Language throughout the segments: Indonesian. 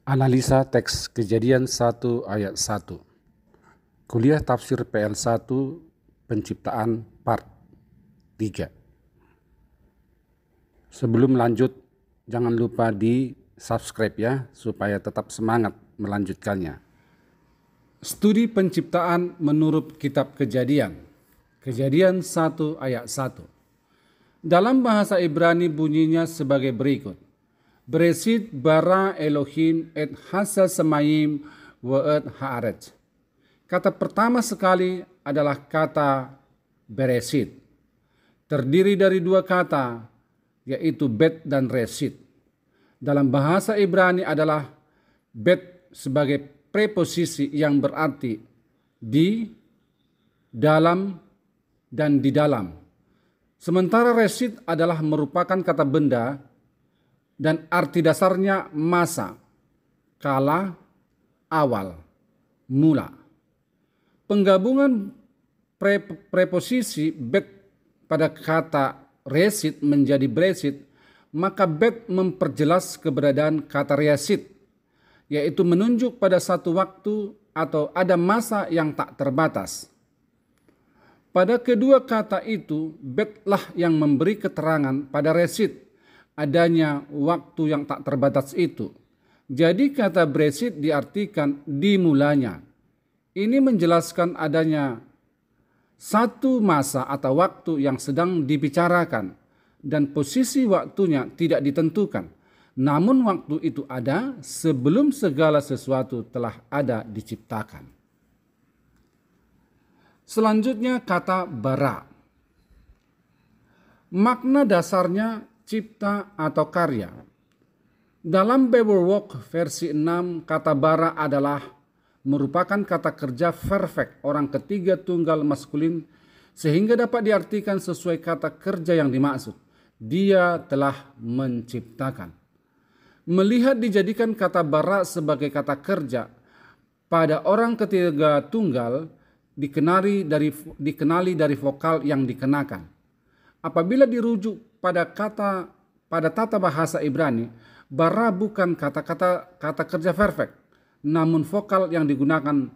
Analisa teks Kejadian 1 ayat 1. Kuliah Tafsir PL1 Penciptaan Part 3. Sebelum lanjut, jangan lupa di subscribe ya, supaya tetap semangat melanjutkannya. Studi penciptaan menurut kitab Kejadian. Kejadian 1 ayat 1. Dalam bahasa Ibrani bunyinya sebagai berikut. Bereshit bara Elohim et hasa semayim wa et haaretz. Kata pertama sekali adalah kata bereshit. Terdiri dari dua kata, yaitu bet dan reshit. Dalam bahasa Ibrani adalah bet sebagai preposisi yang berarti di, dalam, dan di dalam. Sementara reshit adalah merupakan kata benda dan arti dasarnya masa, kala, awal, mula. Penggabungan preposisi bet pada kata reshit menjadi bereshit, maka bet memperjelas keberadaan kata reshit, yaitu menunjuk pada satu waktu atau ada masa yang tak terbatas. Pada kedua kata itu, betlah yang memberi keterangan pada reshit, adanya waktu yang tak terbatas itu. Jadi kata bereshit diartikan dimulanya. Ini menjelaskan adanya satu masa atau waktu yang sedang dibicarakan dan posisi waktunya tidak ditentukan. Namun waktu itu ada sebelum segala sesuatu telah ada diciptakan. Selanjutnya kata bara. Makna dasarnya cipta atau karya. Dalam Beowulf versi 6, kata bara adalah merupakan kata kerja perfect orang ketiga tunggal maskulin sehingga dapat diartikan sesuai kata kerja yang dimaksud. Dia telah menciptakan. Melihat dijadikan kata bara sebagai kata kerja pada orang ketiga tunggal dikenali dari vokal yang dikenakan. Apabila dirujuk pada tata bahasa Ibrani, bara bukan kata kerja perfect, namun vokal yang digunakan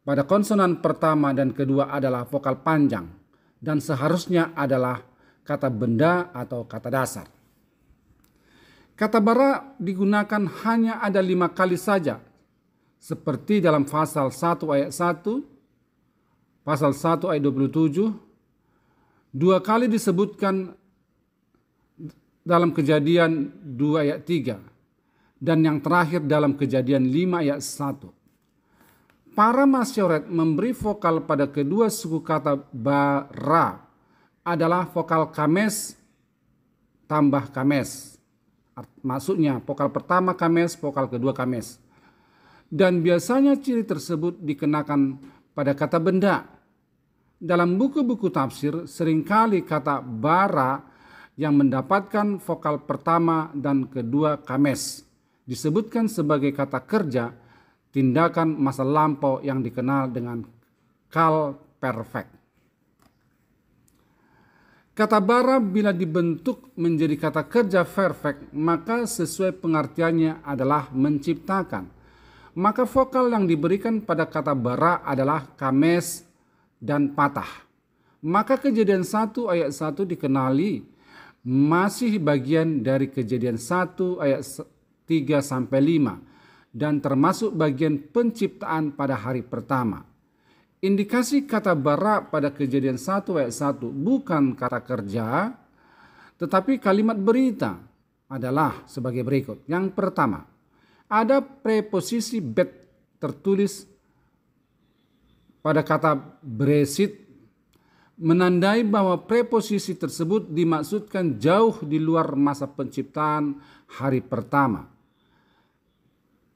pada konsonan pertama dan kedua adalah vokal panjang dan seharusnya adalah kata benda atau kata dasar. Kata bara digunakan hanya ada 5 kali saja, seperti dalam pasal 1 ayat 1, pasal 1 ayat 27, 2 kali disebutkan dalam Kejadian 2 ayat 3, dan yang terakhir dalam Kejadian 5 ayat 1. Para masyoret memberi vokal pada kedua suku kata bara adalah vokal kames tambah kames. Maksudnya vokal pertama kames, vokal kedua kames. Dan biasanya ciri tersebut dikenakan pada kata benda. Dalam buku-buku tafsir seringkali kata bara yang mendapatkan vokal pertama dan kedua kames disebutkan sebagai kata kerja tindakan masa lampau yang dikenal dengan kal perfect. Kata bara bila dibentuk menjadi kata kerja perfect, maka sesuai pengertiannya adalah menciptakan. Maka vokal yang diberikan pada kata bara adalah kames dan patah. Maka Kejadian 1 ayat 1 dikenali masih bagian dari Kejadian 1 ayat 3 sampai 5 dan termasuk bagian penciptaan pada hari pertama. Indikasi kata bara pada Kejadian 1 ayat 1 bukan kata kerja, tetapi kalimat berita adalah sebagai berikut. Yang pertama, ada preposisi bet tertulis pada kata bereshit, menandai bahwa preposisi tersebut dimaksudkan jauh di luar masa penciptaan hari pertama.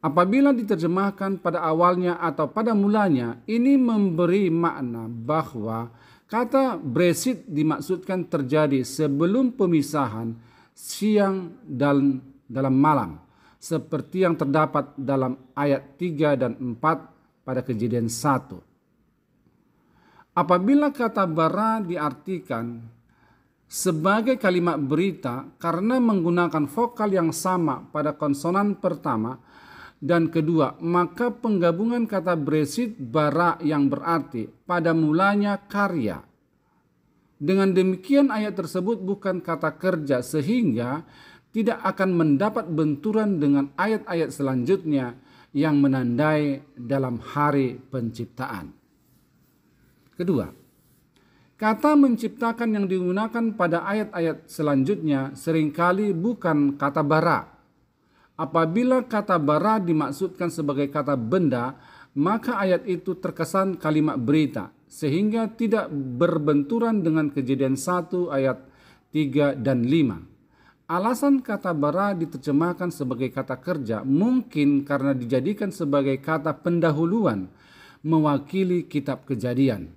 Apabila diterjemahkan pada awalnya atau pada mulanya, ini memberi makna bahwa kata bereshit dimaksudkan terjadi sebelum pemisahan siang dan dalam malam, seperti yang terdapat dalam ayat 3 dan 4 pada Kejadian 1. Apabila kata bara diartikan sebagai kalimat berita karena menggunakan vokal yang sama pada konsonan pertama dan kedua, maka penggabungan kata Breshit bara yang berarti pada mulanya karya. Dengan demikian ayat tersebut bukan kata kerja sehingga tidak akan mendapat benturan dengan ayat-ayat selanjutnya yang menandai dalam hari penciptaan. Kedua, kata menciptakan yang digunakan pada ayat-ayat selanjutnya seringkali bukan kata bara. Apabila kata bara dimaksudkan sebagai kata benda, maka ayat itu terkesan kalimat berita, sehingga tidak berbenturan dengan Kejadian 1 ayat 3 dan 5. Alasan kata bara diterjemahkan sebagai kata kerja mungkin karena dijadikan sebagai kata pendahuluan mewakili kitab Kejadian.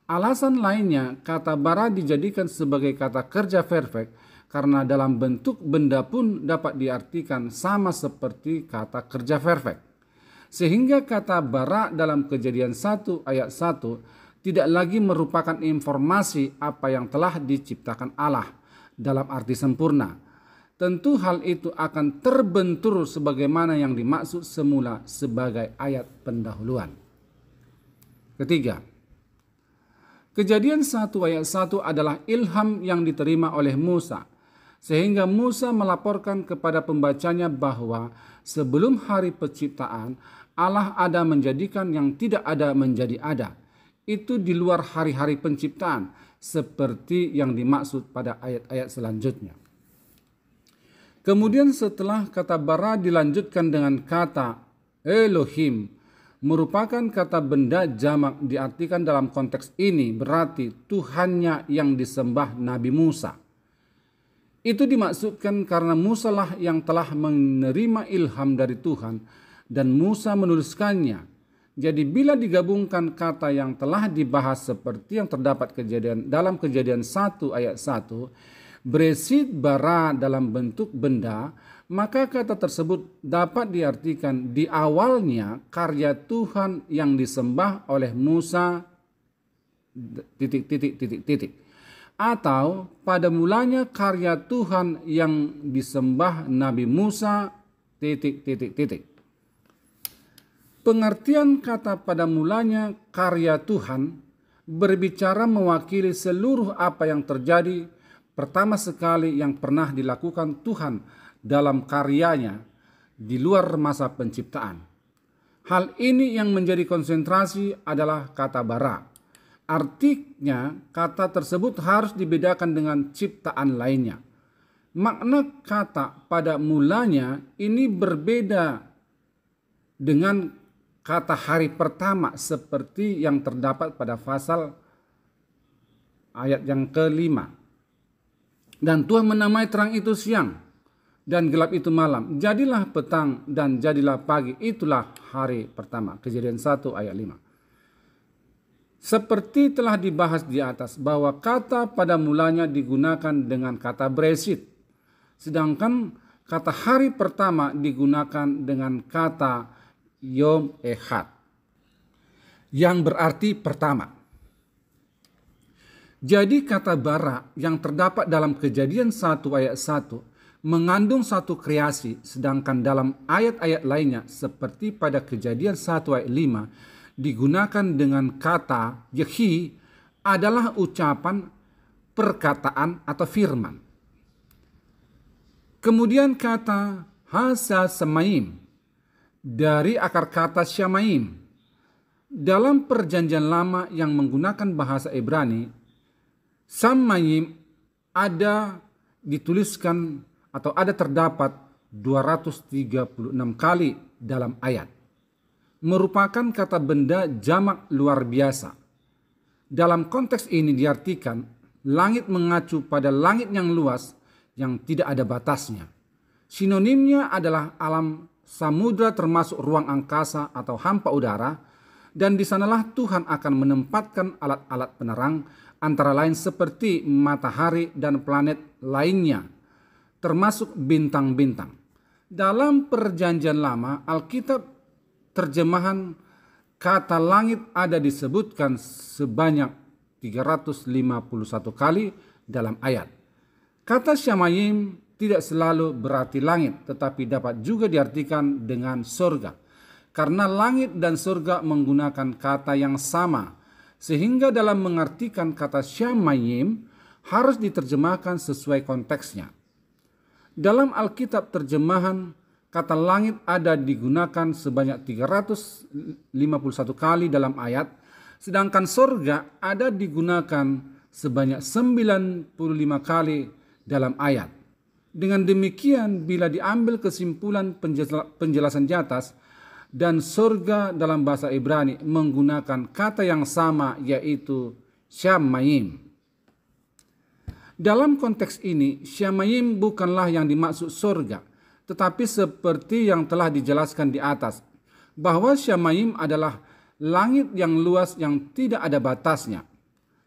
Alasan lainnya, kata bara dijadikan sebagai kata kerja perfect karena dalam bentuk benda pun dapat diartikan sama seperti kata kerja perfect. Sehingga kata bara dalam Kejadian 1 ayat 1 tidak lagi merupakan informasi apa yang telah diciptakan Allah dalam arti sempurna. Tentu hal itu akan terbentur sebagaimana yang dimaksud semula sebagai ayat pendahuluan. Ketiga, Kejadian 1 ayat 1 adalah ilham yang diterima oleh Musa, sehingga Musa melaporkan kepada pembacanya bahwa sebelum hari penciptaan, Allah ada menjadikan yang tidak ada menjadi ada. Itu di luar hari-hari penciptaan, seperti yang dimaksud pada ayat-ayat selanjutnya. Kemudian setelah kata bara dilanjutkan dengan kata Elohim, merupakan kata benda jamak diartikan dalam konteks ini berarti Tuhannya yang disembah Nabi Musa. Itu dimaksudkan karena Musa lah yang telah menerima ilham dari Tuhan dan Musa menuliskannya. Jadi bila digabungkan kata yang telah dibahas seperti yang terdapat dalam Kejadian 1 ayat 1, Breshit bara dalam bentuk benda, maka kata tersebut dapat diartikan di awalnya karya Tuhan yang disembah oleh Musa ... atau pada mulanya karya Tuhan yang disembah Nabi Musa ... Pengertian kata pada mulanya karya Tuhan berbicara mewakili seluruh apa yang terjadi pertama sekali yang pernah dilakukan Tuhan dalam karyanya di luar masa penciptaan. Hal ini yang menjadi konsentrasi adalah kata bara. Artinya kata tersebut harus dibedakan dengan ciptaan lainnya. Makna kata pada mulanya ini berbeda dengan kata hari pertama seperti yang terdapat pada pasal ayat yang kelima. Dan Tuhan menamai terang itu siang dan gelap itu malam. Jadilah petang dan jadilah pagi. Itulah hari pertama. Kejadian 1 ayat 5. Seperti telah dibahas di atas bahwa kata pada mulanya digunakan dengan kata Breshit. Sedangkan kata hari pertama digunakan dengan kata Yom Ehad yang berarti pertama. Jadi kata bara yang terdapat dalam Kejadian 1 ayat 1 mengandung satu kreasi, sedangkan dalam ayat-ayat lainnya seperti pada Kejadian 1 ayat 5 digunakan dengan kata Yehi adalah ucapan, perkataan atau firman. Kemudian kata Hasa Semaim dari akar kata Syamaim. Dalam perjanjian lama yang menggunakan bahasa Ibrani, Samayim ada dituliskan atau ada terdapat 236 kali dalam ayat. Merupakan kata benda jamak luar biasa. Dalam konteks ini diartikan langit mengacu pada langit yang luas yang tidak ada batasnya. Sinonimnya adalah alam samudra termasuk ruang angkasa atau hampa udara, dan di sanalah Tuhan akan menempatkan alat-alat penerang antara lain seperti matahari dan planet lainnya, termasuk bintang-bintang. Dalam perjanjian lama, Alkitab terjemahan kata langit ada disebutkan sebanyak 351 kali dalam ayat. Kata Shamayim tidak selalu berarti langit, tetapi dapat juga diartikan dengan surga. Karena langit dan surga menggunakan kata yang sama, sehingga dalam mengartikan kata Shamayim harus diterjemahkan sesuai konteksnya. Dalam Alkitab terjemahan, kata langit ada digunakan sebanyak 351 kali dalam ayat, sedangkan surga ada digunakan sebanyak 95 kali dalam ayat. Dengan demikian, bila diambil kesimpulan penjelasan di atas, dan surga dalam bahasa Ibrani menggunakan kata yang sama, yaitu Shamayim. Dalam konteks ini, Shamayim bukanlah yang dimaksud surga, tetapi seperti yang telah dijelaskan di atas, bahwa Shamayim adalah langit yang luas yang tidak ada batasnya.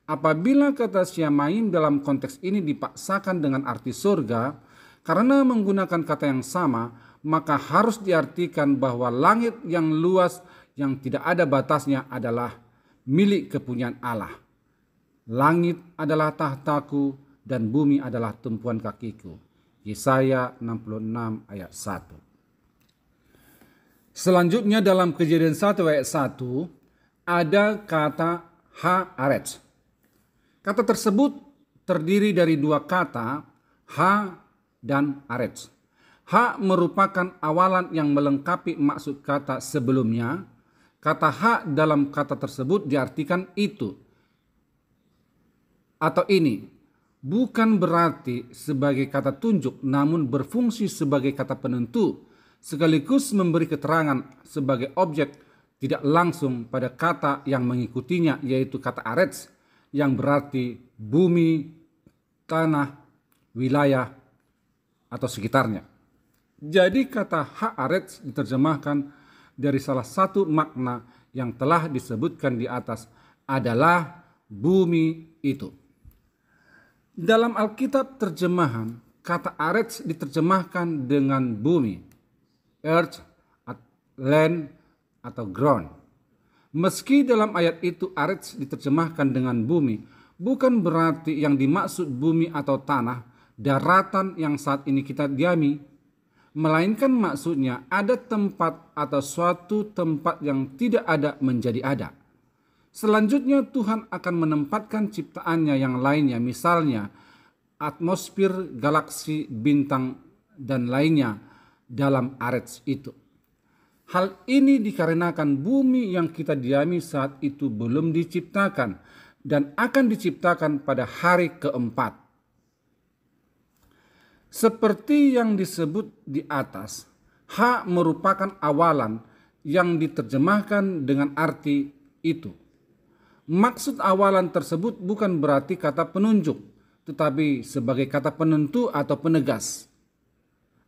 Apabila kata Shamayim dalam konteks ini dipaksakan dengan arti surga, karena menggunakan kata yang sama, maka harus diartikan bahwa langit yang luas yang tidak ada batasnya adalah milik kepunyaan Allah. Langit adalah tahtaku dan bumi adalah tumpuan kakiku. Yesaya 66 ayat 1. Selanjutnya dalam Kejadian 1 ayat 1 ada kata haaretz. Kata tersebut terdiri dari dua kata, ha dan aretz. Ha merupakan awalan yang melengkapi maksud kata sebelumnya. Kata ha dalam kata tersebut diartikan itu atau ini. Bukan berarti sebagai kata tunjuk, namun berfungsi sebagai kata penentu, sekaligus memberi keterangan sebagai objek tidak langsung pada kata yang mengikutinya, yaitu kata aretz, yang berarti bumi, tanah, wilayah, atau sekitarnya. Jadi kata haaretz diterjemahkan dari salah satu makna yang telah disebutkan di atas adalah bumi itu. Dalam Alkitab terjemahan, kata aretz diterjemahkan dengan bumi, earth, land, atau ground. Meski dalam ayat itu aretz diterjemahkan dengan bumi, bukan berarti yang dimaksud bumi atau tanah, daratan yang saat ini kita diami, melainkan maksudnya ada tempat atau suatu tempat yang tidak ada menjadi ada. Selanjutnya Tuhan akan menempatkan ciptaannya yang lainnya, misalnya atmosfer, galaksi, bintang, dan lainnya dalam aretz itu. Hal ini dikarenakan bumi yang kita diami saat itu belum diciptakan dan akan diciptakan pada hari keempat. Seperti yang disebut di atas, ha merupakan awalan yang diterjemahkan dengan arti itu. Maksud awalan tersebut bukan berarti kata penunjuk, tetapi sebagai kata penentu atau penegas.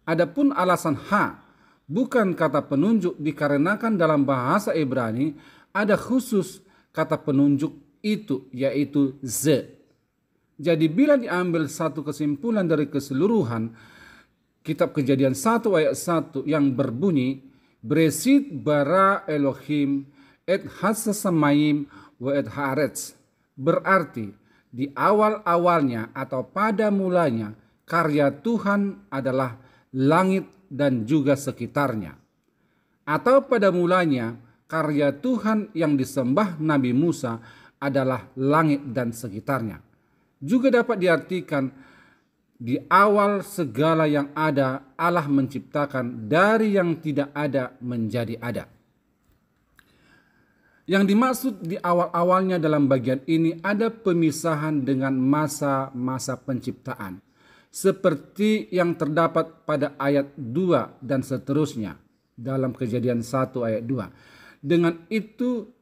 Adapun alasan ha bukan kata penunjuk dikarenakan dalam bahasa Ibrani ada khusus kata penunjuk itu, yaitu ze. Jadi bila diambil satu kesimpulan dari keseluruhan kitab Kejadian 1 ayat 1 yang berbunyi Beresit bara Elohim et hasasamayim wa et haaretz, berarti di awal-awalnya atau pada mulanya karya Tuhan adalah langit dan juga sekitarnya. Atau pada mulanya karya Tuhan yang disembah Nabi Musa adalah langit dan sekitarnya. Juga dapat diartikan di awal segala yang ada Allah menciptakan dari yang tidak ada menjadi ada. Yang dimaksud di awal-awalnya dalam bagian ini ada pemisahan dengan masa-masa penciptaan. Seperti yang terdapat pada ayat 2 dan seterusnya dalam Kejadian 1 ayat 2. Dengan itu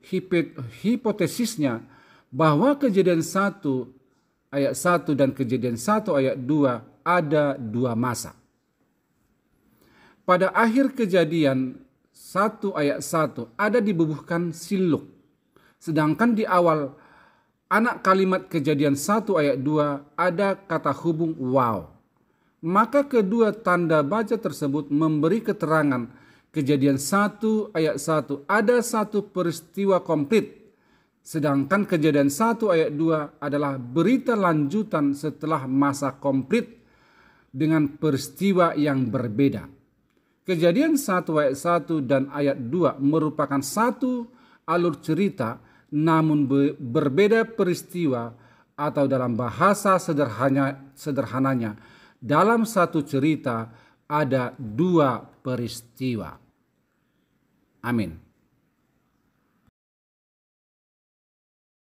hipotesisnya bahwa Kejadian 1 ayat 1 dan Kejadian 1 ayat 2 ada dua masa. Pada akhir Kejadian 1 ayat 1 ada dibubuhkan siluk. Sedangkan di awal anak kalimat Kejadian 1 ayat 2 ada kata hubung waw. Maka kedua tanda baca tersebut memberi keterangan Kejadian 1 ayat 1 ada satu peristiwa komplit. Sedangkan Kejadian 1 ayat 2 adalah berita lanjutan setelah masa komplit dengan peristiwa yang berbeda. Kejadian 1 ayat 1 dan ayat 2 merupakan satu alur cerita, namun berbeda peristiwa, atau dalam bahasa sederhananya, dalam satu cerita ada dua peristiwa. Amin.